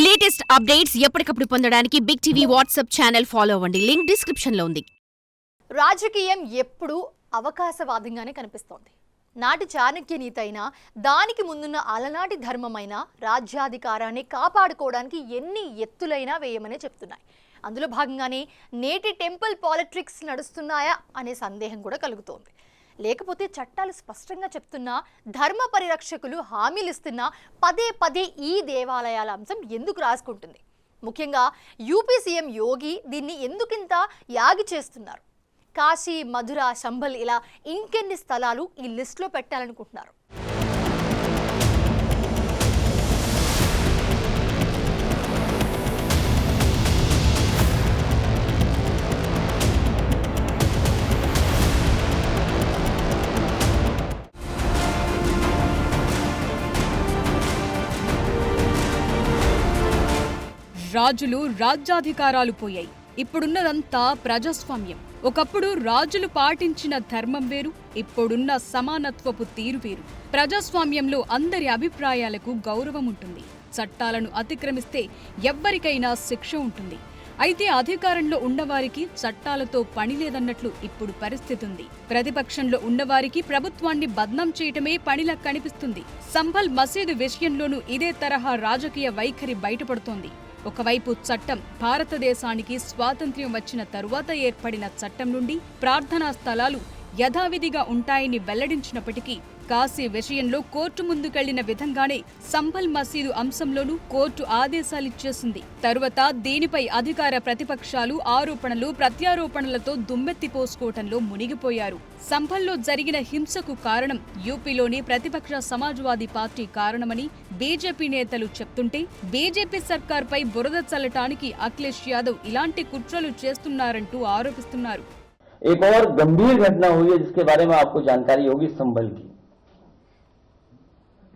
Latest updates ఎప్పటికప్పుడు పొందడానికి big TV WhatsApp channel follow అవ్వండి. లింక్ డిస్క్రిప్షన్ లో ఉంది. రాజకీయం ఎప్పుడూ అవకాశవాదంగానే కనిపిస్తోంది. నాటి చాణక్య నీతి అయినా, దానికి ముందున్న అలనాటి ధర్మమైన రాజ్యాధికారాన్ని కాపాడుకోవడానికి ఎన్ని ఎత్తులైనా వేయమనే చెప్తున్నాయి. అందులో భాగంగానే నేటి టెంపుల్ పాలిటిక్స్ నడుస్తున్నాయా అనే సందేహం కూడా కలుగుతోంది. లేకపోతే చట్టాలు స్పష్టంగా చెప్తున్నా, ధర్మ పరిరక్షకులు హామీలు ఇస్తున్నా పదే పదే ఈ దేవాలయాల అంశం ఎందుకు రాసుకుంటుంది? ముఖ్యంగా యూపీ సీఎం యోగి దీన్ని ఎందుకింత యాగి చేస్తున్నారు? కాశీ, మధుర, శంభల్ ఇలా ఇంకెన్ని స్థలాలు ఈ లిస్టులో పెట్టాలనుకుంటున్నారు? రాజులు రాజ్యాధికారాలు పోయాయి. ఇప్పుడున్నదంతా ప్రజాస్వామ్యం. ఒకప్పుడు రాజులు పాటించిన ధర్మం వేరు, ఇప్పుడున్న సమానత్వపు తీరు వేరు. ప్రజాస్వామ్యంలో అందరి అభిప్రాయాలకు గౌరవం ఉంటుంది. చట్టాలను అతిక్రమిస్తే ఎవ్వరికైనా శిక్ష ఉంటుంది. అయితే అధికారంలో ఉన్నవారికి చట్టాలతో పని లేదన్నట్లు ఇప్పుడు పరిస్థితి ఉంది. ప్రతిపక్షంలో ఉన్నవారికి ప్రభుత్వాన్ని బద్నాం చేయటమే పనిలా కనిపిస్తుంది. సంభల్ మసీదు విషయంలోనూ ఇదే తరహా రాజకీయ వైఖరి బయటపడుతోంది. ఒకవైపు చట్టం భారతదేశానికి స్వాతంత్ర్యం వచ్చిన తరువాత ఏర్పడిన చట్టం నుండి ప్రార్థనా స్థలాలు యథావిధిగా ఉంటాయని వెల్లడించినప్పటికీ కాశీ విషయంలో కోర్టు ముందుకెళ్లిన విధంగానే సంభల్ మసీదు అంశంలోనూ కోర్టు ఆదేశాలిచ్చేసింది. తరువాత దీనిపై అధికార ప్రతిపక్షాలు ఆరోపణలు ప్రత్యారోపణలతో దుమ్మెత్తిపోసుకోవటంలో మునిగిపోయారు. సంభల్లో జరిగిన హింసకు కారణం యూపీలోని ప్రతిపక్ష సమాజ్వాదీ పార్టీ కారణమని బీజేపీ నేతలు చెప్తుంటే, బీజేపీ సర్కార్పై బురద చల్లటానికి అఖిలేష్ యాదవ్ ఇలాంటి కుట్రలు చేస్తున్నారంటూ ఆరోపిస్తున్నారు. एक और गंभीर घटना हुई है जिसके बारे में आपको जानकारी होगी। संभल की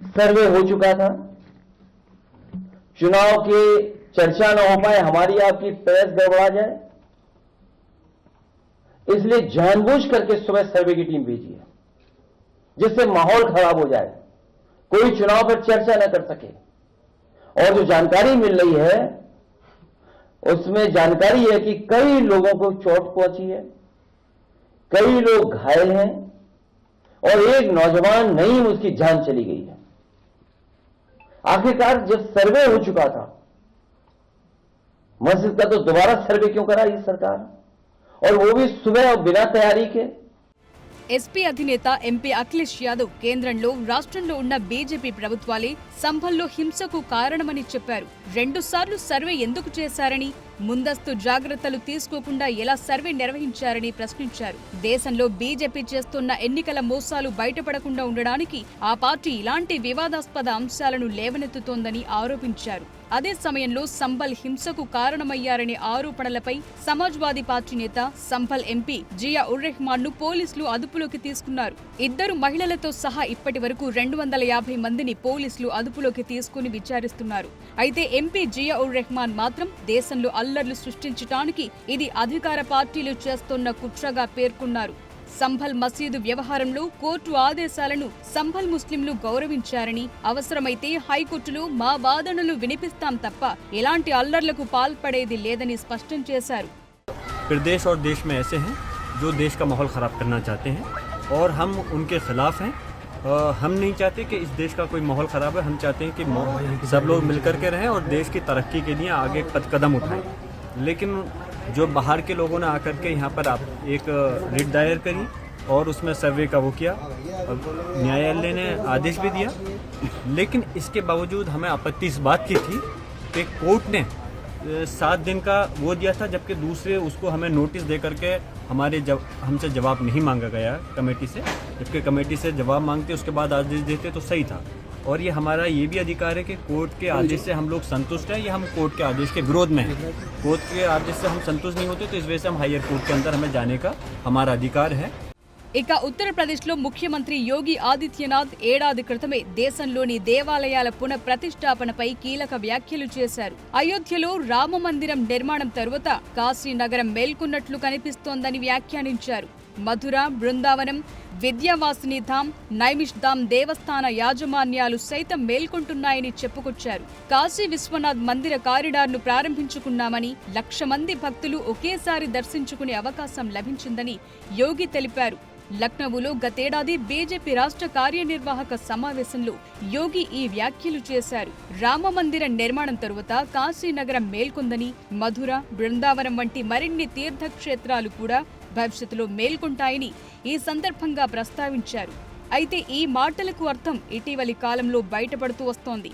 सर्वे हो चुका था, चुनाव की चर्चा न हो पाए, हमारी आपकी प्रेस गड़बड़ा जाए, इसलिए जानबूझ करके सुबह सर्वे की टीम भेजी है जिससे माहौल खराब हो जाए, कोई चुनाव पर चर्चा न कर सके। और जो जानकारी मिल रही है उसमें जानकारी है कि कई लोगों को चोट पहुंची है, कई लोग घायल हैं और एक नौजवान नहीं उसकी जान चली गई है। आखिरकार जब सर्वे हो चुका था मस्जिद का, तो दोबारा सर्वे क्यों करा ये सरकार, और वो भी सुबह और बिना तैयारी के? ఎస్పీ అధినేత ఎంపీ అఖిలేష్ యాదవ్ కేంద్రంలో రాష్ట్రంలో ఉన్న బీజేపీ ప్రభుత్వాలే సంభల్లో హింసకు కారణమని చెప్పారు. 2 సార్లు సర్వే ఎందుకు చేశారని, ముందస్తు జాగ్రత్తలు తీసుకోకుండా ఎలా సర్వే నిర్వహించారని ప్రశ్నించారు. దేశంలో బీజేపీ చేస్తున్న ఎన్నికల మోసాలు బయటపడకుండా ఉండడానికి ఆ పార్టీ ఇలాంటి వివాదాస్పద అంశాలను లేవనెత్తుతోందని ఆరోపించారు. అదే సమయంలో సంభల్ హింసకు కారణమయ్యారనే ఆరోపణలపై సమాజ్వాదీ పార్టీ నేత సంభల్ ఎంపీ జియా ఉర్ రెహమాన్ ను పోలీసులు అదుపులోకి తీసుకున్నారు. 2 మహిళలతో సహా ఇప్పటి వరకు 250 మందిని పోలీసులు అదుపులోకి తీసుకుని విచారిస్తున్నారు. అయితే ఎంపీ జియా ఉర్ రెహమాన్ మాత్రం దేశంలో అల్లర్లు సృష్టించడానికి ఇది అధికార పార్టీలు చేస్తున్న కుట్రగా పేర్కొన్నారు. సంభల్ మసీదు వ్యవహారంలో కోర్టు ఆదేశాలను సంభల్ ముస్లింలు గౌరవించారని, అవసరమైతే హైకోర్టులో మా వాదనలు వినిపిస్తాం తప్ప ఎలాంటి అల్లర్లకు పాల్పడేది లేదని స్పష్టం చేశారు. प्रदेश और देश में ऐसे हैं जो देश का माहौल ख़राब करना चाहते हैं और हम उनके खिलाफ हैं। हम नहीं चाहते कि इस देश का कोई माहौल ख़राब है। हम चाहते हैं कि सब लोग मिलकर के रहें और देश की तरक्की के लिए आगे कदम उठाएं। लेकिन जो बाहर के लोगों ने आकर के यहाँ पर आप एक रिट दायर करी और उसमें सर्वे का वो किया, न्यायालय ने आदेश भी दिया, लेकिन इसके बावजूद हमें आपत्ति इस बात की थी कि कोर्ट ने 7 दिन का वो दिया था, जबकि दूसरे उसको हमें नोटिस दे करके हमसे जवाब नहीं मांगा गया कमेटी से। जबकि कमेटी से जवाब मांगते उसके बाद आदेश देते तो सही था। और ये हमारा ये भी अधिकार है कि कोर्ट के आदेश से हम लोग संतुष्ट हैं या हम कोर्ट के आदेश के विरोध में हैं। कोर्ट के आदेश से हम संतुष्ट नहीं होते तो इस वजह से हम हायर कोर्ट के अंदर हमें जाने का हमारा अधिकार है। ఇక ఉత్తరప్రదేశ్లో ముఖ్యమంత్రి యోగి ఆదిత్యనాథ్ ఏడాది క్రితమే దేశంలోని దేవాలయాల పునఃప్రతిష్ఠాపనపై కీలక వ్యాఖ్యలు చేశారు. అయోధ్యలో రామ మందిరం నిర్మాణం తరువాత కాశీ నగరం మేల్కొన్నట్లు కనిపిస్తోందని వ్యాఖ్యానించారు. మధుర, బృందావనం, విద్యావాసిని ధామ్, నైమిష్ ధామ్ దేవస్థాన యాజమాన్యాలు సైతం మేల్కొంటున్నాయని చెప్పుకొచ్చారు. కాశీ విశ్వనాథ్ మందిర కారిడార్ను ప్రారంభించుకున్నామని, 1,00,000 మంది భక్తులు ఒకేసారి దర్శించుకునే అవకాశం లభించిందని యోగి తెలిపారు. లక్నవూలో గతేడాది బీజేపీ రాష్ట్ర కార్యనిర్వాహక సమావేశంలో యోగి ఈ వ్యాఖ్యలు చేశారు. రామమందిర నిర్మాణం తరువాత కాశీనగరం మేల్కొందని, మధుర, బృందావనం వంటి మరిన్ని తీర్థక్షేత్రాలు కూడా భవిష్యత్తులో మేల్కొంటాయని ఈ సందర్భంగా ప్రస్తావించారు. అయితే ఈ మాటలకు అర్థం ఇటీవలి కాలంలో బయటపడుతూ వస్తోంది.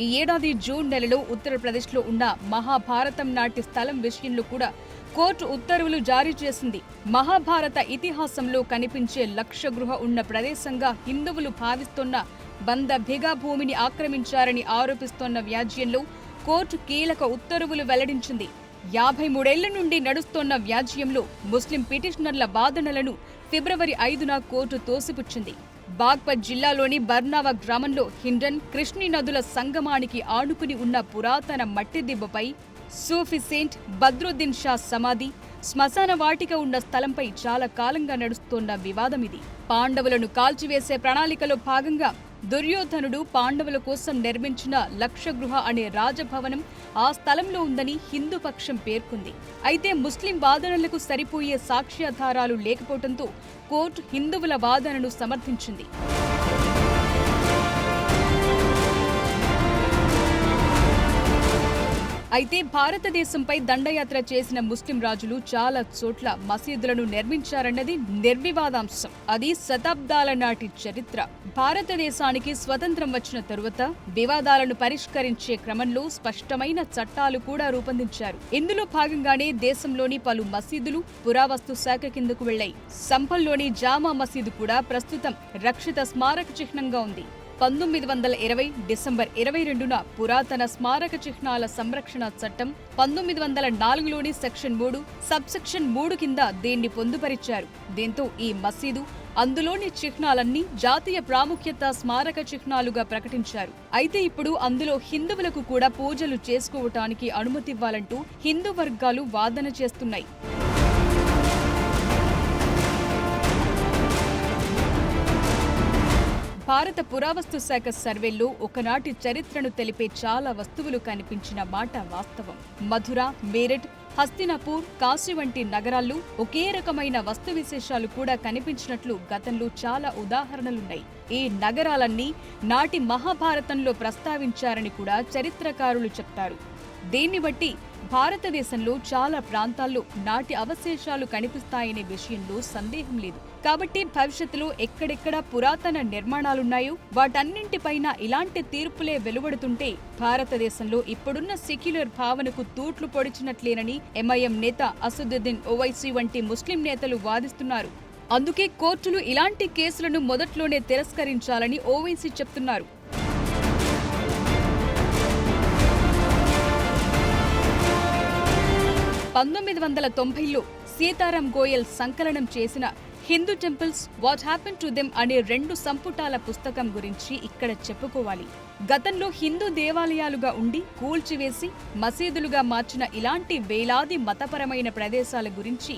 ఈ ఏడాది జూన్ నెలలో ఉత్తరప్రదేశ్లో ఉన్న మహాభారతం నాటి స్థలం విషయంలో కూడా కోర్టు ఉత్తర్వులు జారీ చేసింది. మహాభారత ఇతిహాసంలో కనిపించే లక్షగృహ ఉన్న ప్రదేశంగా హిందువులు భావిస్తున్న బంద భిగా భూమిని ఆక్రమించారని ఆరోపిస్తోన్న వ్యాజ్యంలో కోర్టు కీలక ఉత్తర్వులు వెల్లడించింది. 53 ఏళ్ల నుండి నడుస్తోన్న వ్యాజ్యంలో ముస్లిం పిటిషనర్ల వాదనలను ఫిబ్రవరి 5న కోర్టు తోసిపుచ్చింది. బాగ్పత్ జిల్లాలోని బర్నావా గ్రామంలో హిండన్, కృష్ణి నదుల సంగమానికి ఆనుకుని ఉన్న పురాతన మట్టి దిబ్బపై సూఫీ సెయింట్ బద్రుద్దీన్ షా సమాధి, శ్మశాన వాటిక ఉన్న స్థలంపై చాలా కాలంగా నడుస్తోన్న వివాదమిది. పాండవులను కాల్చివేసే ప్రణాళికలో భాగంగా దుర్యోధనుడు పాండవుల కోసం నిర్మించిన లక్షగృహ అనే రాజభవనం ఆ స్థలంలో ఉందని హిందూ పక్షం పేర్కొంది. అయితే ముస్లిం వాదనలకు సరిపోయే సాక్ష్యాధారాలు లేకపోవడంతో కోర్టు హిందువుల వాదనను సమర్థించింది. అయితే భారతదేశంపై దండయాత్ర చేసిన ముస్లిం రాజులు చాలా చోట్ల మసీదులను నిర్మించారన్నది నిర్వివాదాంశం. అది శతాబ్దాల నాటి చరిత్ర. భారతదేశానికి స్వతంత్రం వచ్చిన తరువాత వివాదాలను పరిష్కరించే క్రమంలో స్పష్టమైన చట్టాలు కూడా రూపొందించారు. ఇందులో భాగంగానే దేశంలోని పలు మసీదులు పురావస్తు శాఖ కిందకు వెళ్లాయి. సంభల్లోని జామా మసీదు కూడా ప్రస్తుతం రక్షిత స్మారక చిహ్నంగా ఉంది. 1920 డిసెంబర్ 22న పురాతన స్మారక చిహ్నాల సంరక్షణ చట్టం 1904లోని సెక్షన్ 3 సబ్సెక్షన్ 3 కింద దీన్ని పొందుపరిచారు. దీంతో ఈ మసీదు, అందులోని చిహ్నాలన్నీ జాతీయ ప్రాముఖ్యత స్మారక చిహ్నాలుగా ప్రకటించారు. అయితే ఇప్పుడు అందులో హిందువులకు కూడా పూజలు చేసుకోవటానికి అనుమతివ్వాలంటూ హిందూ వర్గాలు వాదన చేస్తున్నాయి. భారత పురావస్తు శాఖ సర్వేల్లో ఒకనాటి చరిత్రను తెలిపే చాలా వస్తువులు కనిపించిన మాట వాస్తవం. మధుర, మేరఠ్, హస్తినాపూర్, కాశీ వంటి నగరాల్లో ఒకే రకమైన వస్తు విశేషాలు కూడా కనిపించినట్లు గతంలో చాలా ఉదాహరణలున్నాయి. ఈ నగరాలన్నీ నాటి మహాభారతంలో ప్రస్తావించారని కూడా చరిత్రకారులు చెప్తారు. దీన్ని బట్టి భారతదేశంలో చాలా ప్రాంతాల్లో నాటి అవశేషాలు కనిపిస్తాయనే విషయంలో సందేహం లేదు. కాబట్టి భవిష్యత్తులో ఎక్కడెక్కడ పురాతన నిర్మాణాలున్నాయో వాటన్నింటిపైన ఇలాంటి తీర్పులే వెలువడుతుంటే భారతదేశంలో ఇప్పుడున్న సెక్యులర్ భావనకు తూట్లు పొడిచినట్లేనని ఎంఐఎం నేత అసదుద్దీన్ ఓవైసీ వంటి ముస్లిం నేతలు వాదిస్తున్నారు. అందుకే కోర్టులు ఇలాంటి కేసులను మొదట్లోనే తిరస్కరించాలని ఓవైసీ చెప్తున్నారు. 1990లో సీతారాం గోయల్ సంకలనం చేసిన Hindu temples what happen to them అనే 2 సంపుటాల పుస్తకం గురించి ఇక్కడ చెప్పుకోవాలి. గతంలో హిందూ దేవాలయాలుగా ఉండి కూల్చివేసి మసీదులుగా మార్చిన ఇలాంటి వేలాది మతపరమైన ప్రదేశాల గురించి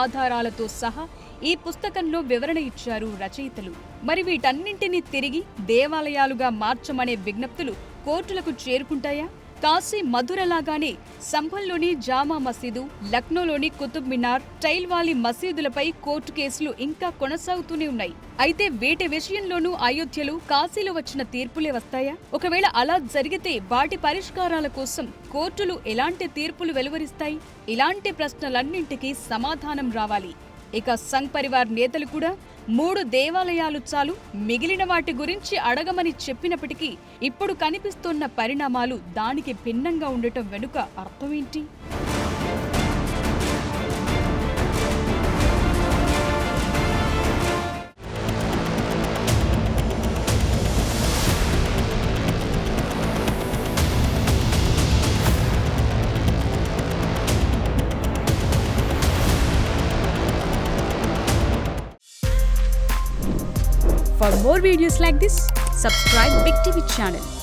ఆధారాలతో సహా ఈ పుస్తకంలో వివరణ ఇచ్చారు రచయితలు. మరి వీటన్నింటినీ తిరిగి దేవాలయాలుగా మార్చమనే విజ్ఞప్తులు కోర్టులకు చేరుకుంటాయా? కాశీ, మధురలాగానే సంభల్లోని జామా మసీదు, లక్నోలోని కుతుబ్ మినార్, టైల్వాలి మసీదులపై కోర్టు కేసులు ఇంకా కొనసాగుతూనే ఉన్నాయి. అయితే వీటి విషయంలోనూ అయోధ్యలో, కాశీలో వచ్చిన తీర్పులే వస్తాయా? ఒకవేళ అలా జరిగితే వాటి పరిష్కారాల కోసం కోర్టులు ఎలాంటి తీర్పులు వెలువరిస్తాయి? ఇలాంటి ప్రశ్నలన్నింటికీ సమాధానం రావాలి. ఇక సంఘ్ పరివార్ నేతలు కూడా 3 దేవాలయాలు చాలు, మిగిలిన వాటి గురించి అడగమని చెప్పినప్పటికీ ఇప్పుడు కనిపిస్తున్న పరిణామాలు దానికి భిన్నంగా ఉండటం వెనుక అర్థమేంటి? For more videos like this, subscribe Big TV channel.